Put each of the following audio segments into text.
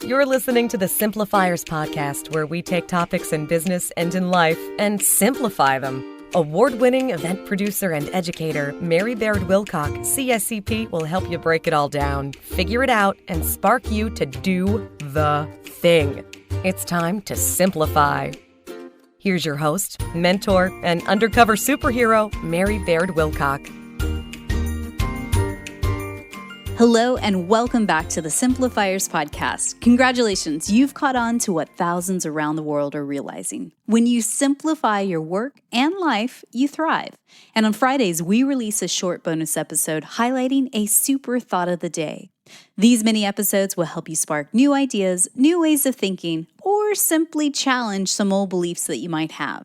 You're listening to the Simplifiers podcast, where we take topics in business and in life and simplify them. Award-winning event producer and educator Mary Baird-Wilcock, CSCP, will help you break it all down, figure it out, and spark you to do the thing. It's time to simplify. Here's your host, mentor, and undercover superhero, Mary Baird-Wilcock. Hello and welcome back to the Simplifiers podcast. Congratulations, you've caught on to what thousands around the world are realizing. When you simplify your work and life, you thrive. And on Fridays, we release a short bonus episode highlighting a super thought of the day. These mini episodes will help you spark new ideas, new ways of thinking, or simply challenge some old beliefs that you might have.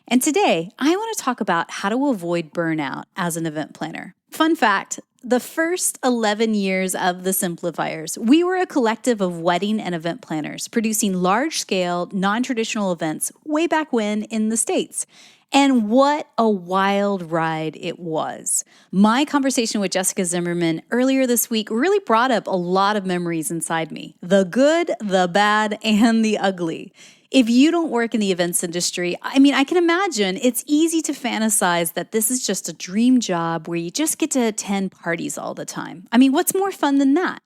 And today, I want to talk about how to avoid burnout as an event planner. Fun fact, the first 11 years of the Simplifiers, we were a collective of wedding and event planners producing large-scale, non-traditional events way back when in the States. And what a wild ride it was. My conversation with Jessica Zimmerman earlier this week really brought up a lot of memories inside me. The good, the bad, and the ugly. If you don't work in the events industry, I can imagine it's easy to fantasize that this is just a dream job where you just get to attend parties all the time. What's more fun than that?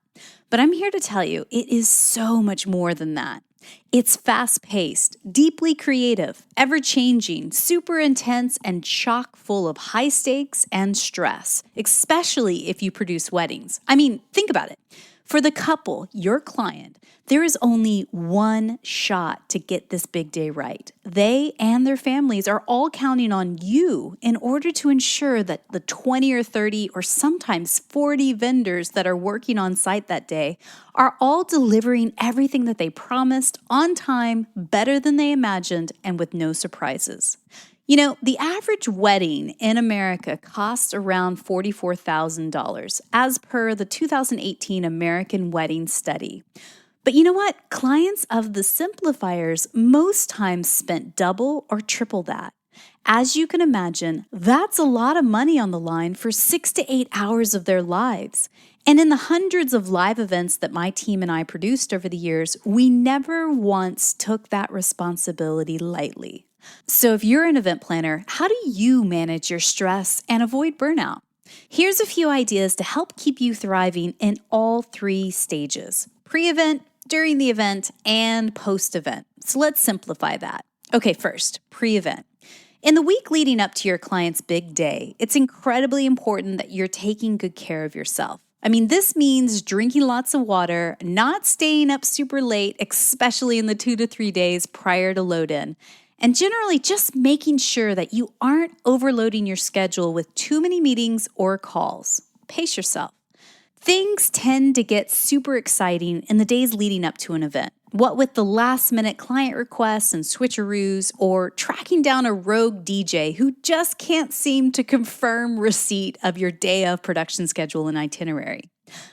But I'm here to tell you, it is so much more than that. It's fast-paced, deeply creative, ever-changing, super intense, and chock full of high stakes and stress, especially if you produce weddings. Think about it. For the couple, your client, there is only one shot to get this big day right. They and their families are all counting on you in order to ensure that the 20 or 30 or sometimes 40 vendors that are working on site that day are all delivering everything that they promised on time, better than they imagined, and with no surprises. The average wedding in America costs around $44,000, as per the 2018 American Wedding Study. But you know what? Clients of the Simplifiers most times spent double or triple that. As you can imagine, that's a lot of money on the line for 6 to 8 hours of their lives. And in the hundreds of live events that my team and I produced over the years, we never once took that responsibility lightly. So if you're an event planner, how do you manage your stress and avoid burnout? Here's a few ideas to help keep you thriving in all three stages: pre-event, during the event, and post-event. So let's simplify that. Okay, first, pre-event. In the week leading up to your client's big day, it's incredibly important that you're taking good care of yourself. This means drinking lots of water, not staying up super late, especially in the 2 to 3 days prior to load-in, and generally just making sure that you aren't overloading your schedule with too many meetings or calls. Pace yourself. Things tend to get super exciting in the days leading up to an event. What with the last-minute client requests and switcheroos, or tracking down a rogue DJ who just can't seem to confirm receipt of your day of production schedule and itinerary.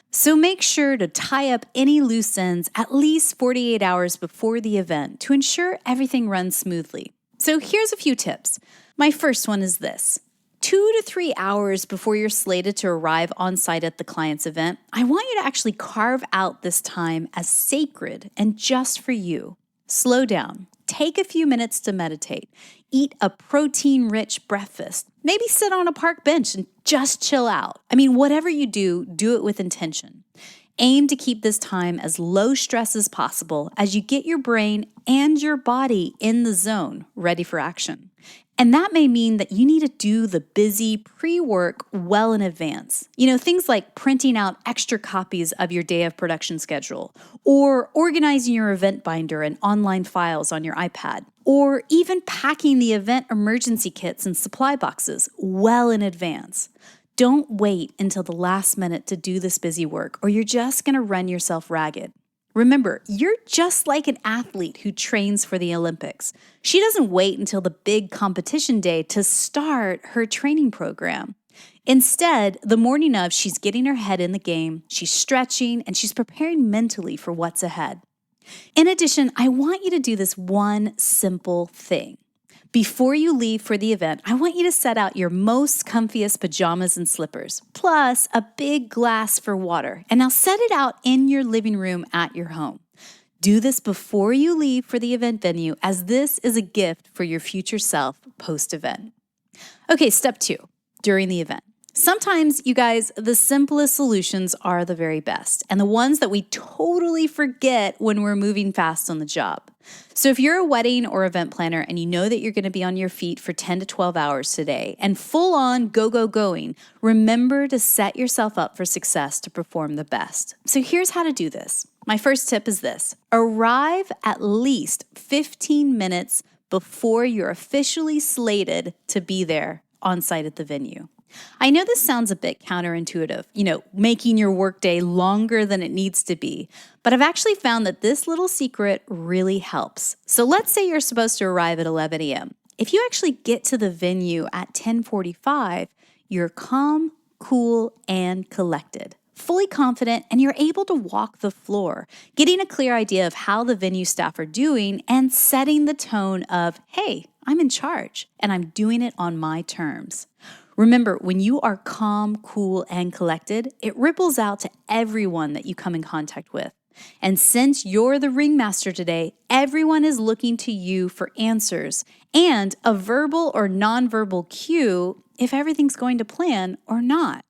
So make sure to tie up any loose ends at least 48 hours before the event to ensure everything runs smoothly. So here's a few tips. My first one is this. 2 to 3 hours before you're slated to arrive on site at the client's event, I want you to actually carve out this time as sacred and just for you. Slow down. Take a few minutes to meditate. Eat a protein-rich breakfast. Maybe sit on a park bench and just chill out. Whatever you do, do it with intention. Aim to keep this time as low stress as possible as you get your brain and your body in the zone, ready for action. And that may mean that you need to do the busy pre-work well in advance. Things like printing out extra copies of your day of production schedule, or organizing your event binder and online files on your iPad, or even packing the event emergency kits and supply boxes well in advance. Don't wait until the last minute to do this busy work, or you're just going to run yourself ragged. Remember, you're just like an athlete who trains for the Olympics. She doesn't wait until the big competition day to start her training program. Instead, the morning of, she's getting her head in the game, she's stretching, and she's preparing mentally for what's ahead. In addition, I want you to do this one simple thing. Before you leave for the event, I want you to set out your most comfiest pajamas and slippers, plus a big glass for water. And now set it out in your living room at your home. Do this before you leave for the event venue, as this is a gift for your future self post-event. Okay, step 2, during the event. Sometimes, you guys, the simplest solutions are the very best and the ones that we totally forget when we're moving fast on the job. So if you're a wedding or event planner and you know that you're going to be on your feet for 10 to 12 hours today and full on going, remember to set yourself up for success to perform the best. So here's how to do this. My first tip is this: arrive at least 15 minutes before you're officially slated to be there on site at the venue. I know this sounds a bit counterintuitive, making your workday longer than it needs to be, but I've actually found that this little secret really helps. So let's say you're supposed to arrive at 11 a.m. If you actually get to the venue at 10:45, you're calm, cool, and collected, fully confident, and you're able to walk the floor, getting a clear idea of how the venue staff are doing and setting the tone of, hey, I'm in charge and I'm doing it on my terms. Remember, when you are calm, cool, and collected, it ripples out to everyone that you come in contact with. And since you're the ringmaster today, everyone is looking to you for answers and a verbal or nonverbal cue if everything's going to plan or not.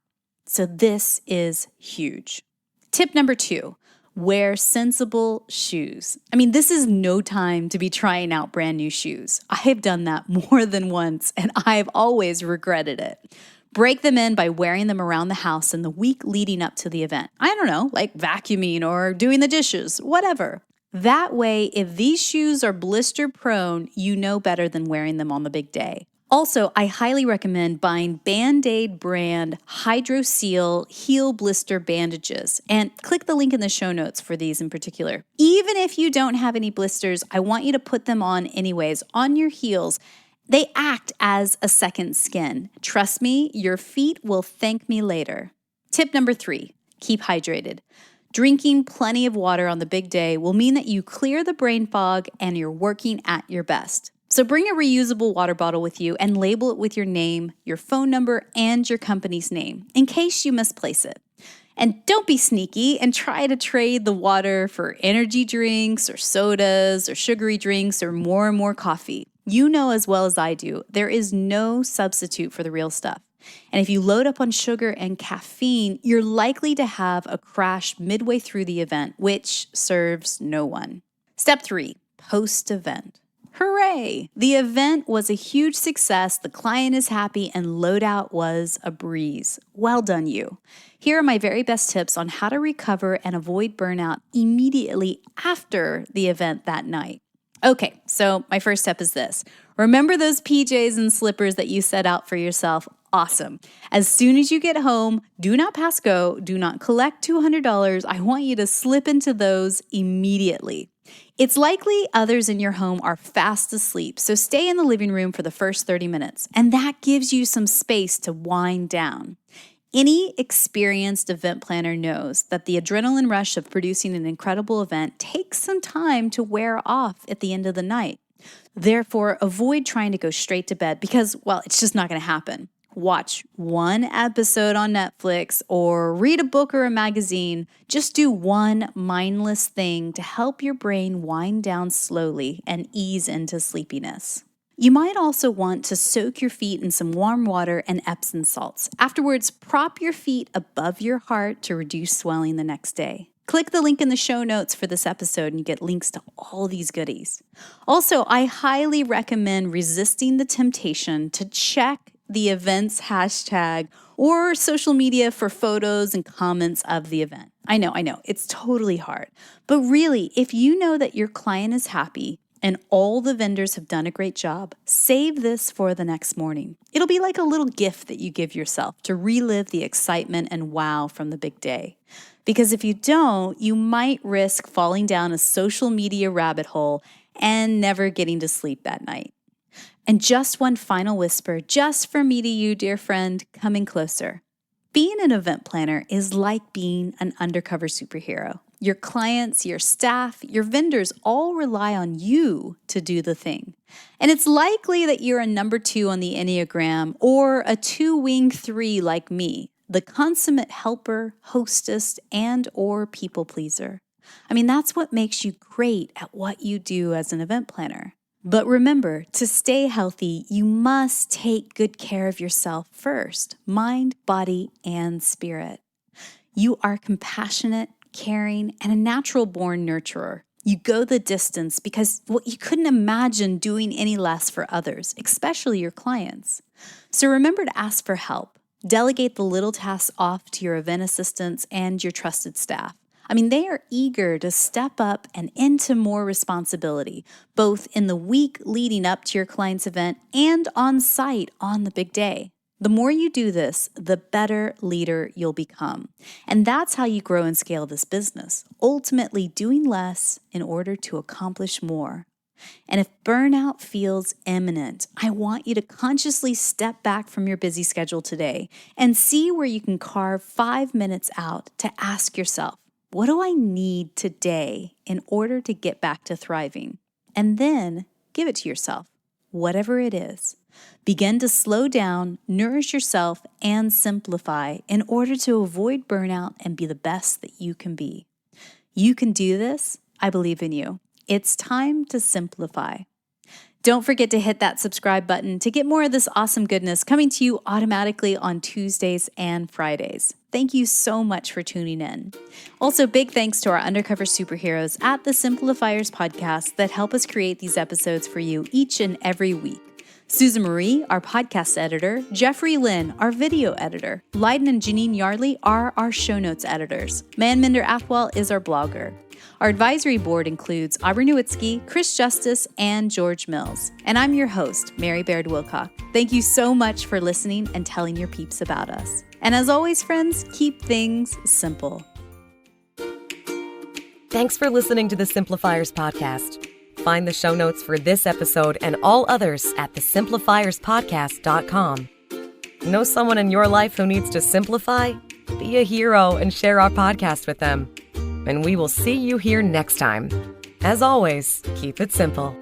So this is huge. Tip number 2, wear sensible shoes. This is no time to be trying out brand new shoes. I have done that more than once, and I've always regretted it. Break them in by wearing them around the house in the week leading up to the event. I don't know, like vacuuming or doing the dishes, whatever. That way, if these shoes are blister prone, you know better than wearing them on the big day. Also, I highly recommend buying Band-Aid brand Hydro Seal heel blister bandages, and click the link in the show notes for these in particular. Even if you don't have any blisters, I want you to put them on anyways, on your heels. They act as a second skin. Trust me, your feet will thank me later. Tip number 3, keep hydrated. Drinking plenty of water on the big day will mean that you clear the brain fog and you're working at your best. So bring a reusable water bottle with you and label it with your name, your phone number, and your company's name in case you misplace it. And don't be sneaky and try to trade the water for energy drinks or sodas or sugary drinks or more and more coffee. You know as well as I do, there is no substitute for the real stuff. And if you load up on sugar and caffeine, you're likely to have a crash midway through the event, which serves no one. Step 3, post-event. Hooray! The event was a huge success, the client is happy, and loadout was a breeze. Well done, you. Here are my very best tips on how to recover and avoid burnout immediately after the event that night. Okay, so my first step is this. Remember those PJs and slippers that you set out for yourself? Awesome. As soon as you get home, do not pass go, do not collect $200. I want you to slip into those immediately. It's likely others in your home are fast asleep, so stay in the living room for the first 30 minutes, and that gives you some space to wind down. Any experienced event planner knows that the adrenaline rush of producing an incredible event takes some time to wear off at the end of the night. Therefore, avoid trying to go straight to bed because, it's just not going to happen. Watch one episode on Netflix or read a book or a magazine. Just do one mindless thing to help your brain wind down slowly and ease into sleepiness. You might also want to soak your feet in some warm water and Epsom salts. Afterwards, prop your feet above your heart to reduce swelling the next day. Click the link in the show notes for this episode and you get links to all these goodies. Also, I highly recommend resisting the temptation to check the event's hashtag or social media for photos and comments of the event. I know, it's totally hard. But really, if you know that your client is happy and all the vendors have done a great job, save this for the next morning. It'll be like a little gift that you give yourself to relive the excitement and wow from the big day. Because if you don't, you might risk falling down a social media rabbit hole and never getting to sleep that night. And just one final whisper, just for me to you, dear friend, coming closer. Being an event planner is like being an undercover superhero. Your clients, your staff, your vendors all rely on you to do the thing. And it's likely that you're a number 2 on the Enneagram or a 2-wing 3 like me, the consummate helper, hostess, and or people pleaser. That's what makes you great at what you do as an event planner. But remember, to stay healthy, you must take good care of yourself first, mind, body, and spirit. You are compassionate, caring, and a natural-born nurturer. You go the distance because you couldn't imagine doing any less for others, especially your clients. So remember to ask for help. Delegate the little tasks off to your event assistants and your trusted staff. They are eager to step up and into more responsibility, both in the week leading up to your client's event and on site on the big day. The more you do this, the better leader you'll become. And that's how you grow and scale this business, ultimately doing less in order to accomplish more. And if burnout feels imminent, I want you to consciously step back from your busy schedule today and see where you can carve 5 minutes out to ask yourself, what do I need today in order to get back to thriving? And then give it to yourself, whatever it is. Begin to slow down, nourish yourself, and simplify in order to avoid burnout and be the best that you can be. You can do this. I believe in you. It's time to simplify. Don't forget to hit that subscribe button to get more of this awesome goodness coming to you automatically on Tuesdays and Fridays. Thank you so much for tuning in. Also, big thanks to our undercover superheroes at the Simplifiers podcast that help us create these episodes for you each and every week. Susan Marie, our podcast editor, Jeffrey Lynn, our video editor, Leiden and Janine Yardley are our show notes editors. Manminder Athwal is our blogger. Our advisory board includes Aubrey Nowitzki, Chris Justice, and George Mills. And I'm your host, Mary Baird-Wilcock. Thank you so much for listening and telling your peeps about us. And as always, friends, keep things simple. Thanks for listening to the Simplifiers podcast. Find the show notes for this episode and all others at thesimplifierspodcast.com. Know someone in your life who needs to simplify? Be a hero and share our podcast with them. And we will see you here next time. As always, keep it simple.